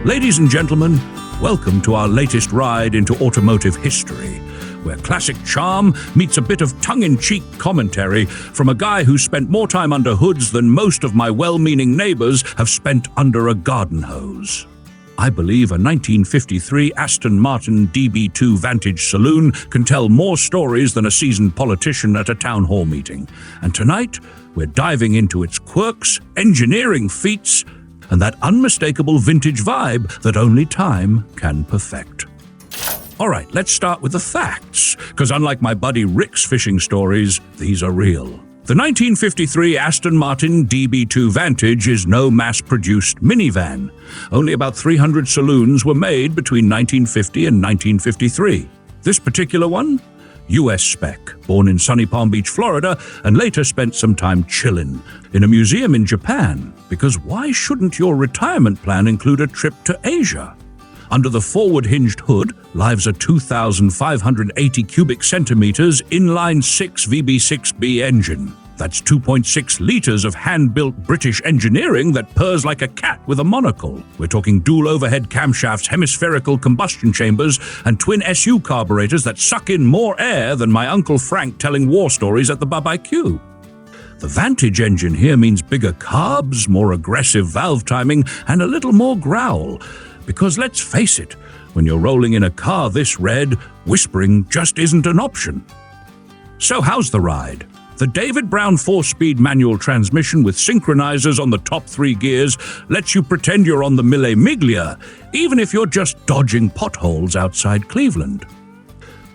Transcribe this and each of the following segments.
Ladies and gentlemen, welcome to our latest ride into automotive history, where classic charm meets a bit of tongue-in-cheek commentary from a guy who spent more time under hoods than most of my well-meaning neighbors have spent under a garden hose. I believe a 1953 Aston Martin DB2 Vantage saloon can tell more stories than a seasoned politician at a town hall meeting. And tonight, we're diving into its quirks, engineering feats, and that unmistakable vintage vibe that only time can perfect. All right, let's start with the facts, because unlike my buddy Rick's fishing stories, these are real. The 1953 Aston Martin DB2 Vantage is no mass-produced minivan. Only about 300 saloons were made between 1950 and 1953. This particular one? US spec, born in sunny Palm Beach, Florida, and later spent some time chillin' in a museum in Japan, because why shouldn't your retirement plan include a trip to Asia? Under the forward-hinged hood lives a 2,580 cubic centimeters inline-six VB6B engine. That's 2.6 liters of hand-built British engineering that purrs like a cat with a monocle. We're talking dual overhead camshafts, hemispherical combustion chambers, and twin SU carburetors that suck in more air than my Uncle Frank telling war stories at the barbecue. The Vantage engine here means bigger carbs, more aggressive valve timing, and a little more growl. Because let's face it, when you're rolling in a car this red, whispering just isn't an option. So how's the ride? The David Brown 4-speed manual transmission with synchronizers on the top 3 gears lets you pretend you're on the Mille Miglia, even if you're just dodging potholes outside Cleveland.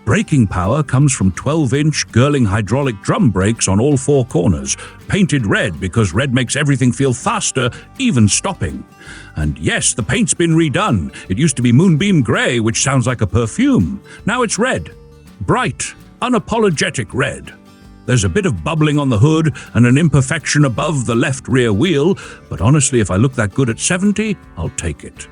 Braking power comes from 12-inch Girling hydraulic drum brakes on all 4 corners, painted red because red makes everything feel faster, even stopping. And yes, the paint's been redone. It used to be moonbeam gray, which sounds like a perfume. Now it's red. Bright, unapologetic red. There's a bit of bubbling on the hood and an imperfection above the left rear wheel, but honestly, if I look that good at 70, I'll take it.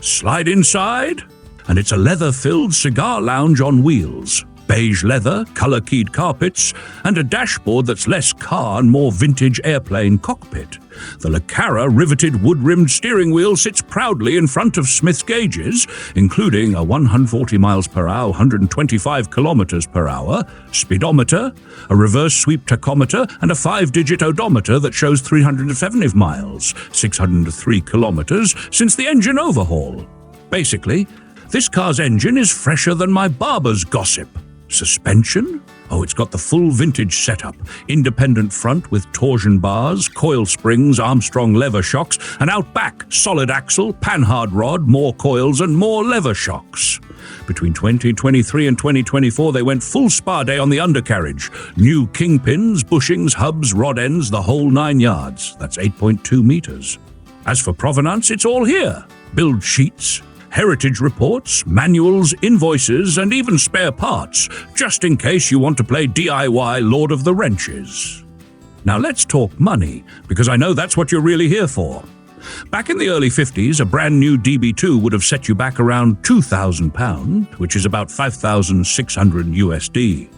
Slide inside, and it's a leather-filled cigar lounge on wheels. Beige leather, color-keyed carpets, and a dashboard that's less car and more vintage airplane cockpit. The Le Carre riveted wood-rimmed steering wheel sits proudly in front of Smith's gauges, including a 140 miles per hour, 125 kilometers per hour, speedometer, a reverse sweep tachometer, and a 5-digit odometer that shows 370 miles, 603 kilometers, since the engine overhaul. Basically, this car's engine is fresher than my barber's gossip. Suspension? Oh, it's got the full vintage setup. Independent front with torsion bars, coil springs, Armstrong lever shocks, and out back, solid axle, panhard rod, more coils, and more lever shocks. Between 2023 and 2024, they went full spa day on the undercarriage. New kingpins, bushings, hubs, rod ends, the whole 9 yards. That's 8.2 meters. As for provenance, it's all here. Build sheets, heritage reports, manuals, invoices, and even spare parts, just in case you want to play DIY Lord of the Wrenches. Now let's talk money, because I know that's what you're really here for. Back in the early 50s, a brand new DB2 would have set you back around £2,000, which is about 5,600 USD.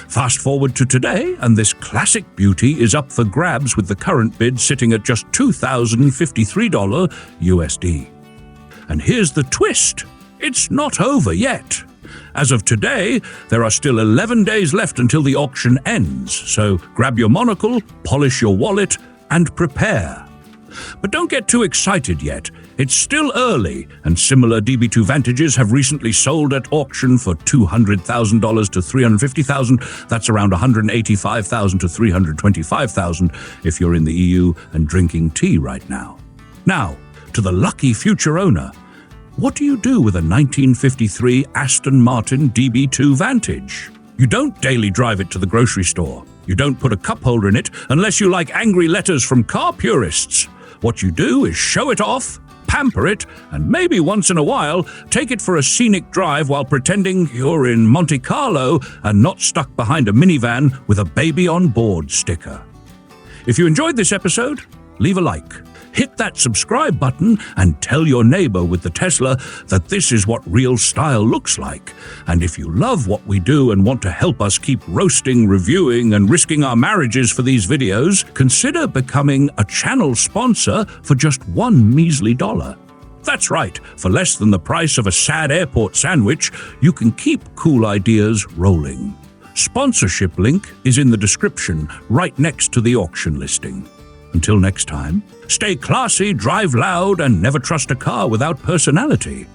Fast forward to today, and this classic beauty is up for grabs with the current bid sitting at just $2,053 USD. And here's the twist. It's not over yet. As of today, there are still 11 days left until the auction ends, so grab your monocle, polish your wallet, and prepare. But don't get too excited yet. It's still early, and similar DB2 Vantages have recently sold at auction for $200,000 to $350,000. That's around $185,000 to $325,000 if you're in the EU and drinking tea right now. Now, to the lucky future owner, what do you do with a 1953 Aston Martin DB2 Vantage? You don't daily drive it to the grocery store. You don't put a cup holder in it unless you like angry letters from car purists. What you do is show it off, pamper it, and maybe once in a while take it for a scenic drive while pretending you're in Monte Carlo and not stuck behind a minivan with a baby on board sticker. If you enjoyed this episode, leave a like. hit that subscribe button and tell your neighbor with the Tesla that this is what real style looks like. And if you love what we do and want to help us keep roasting, reviewing, and risking our marriages for these videos, consider becoming a channel sponsor for just $1 measly. That's right, for less than the price of a sad airport sandwich, you can keep cool ideas rolling. Sponsorship link is in the description right next to the auction listing. Until next time, stay classy, drive loud, and never trust a car without personality.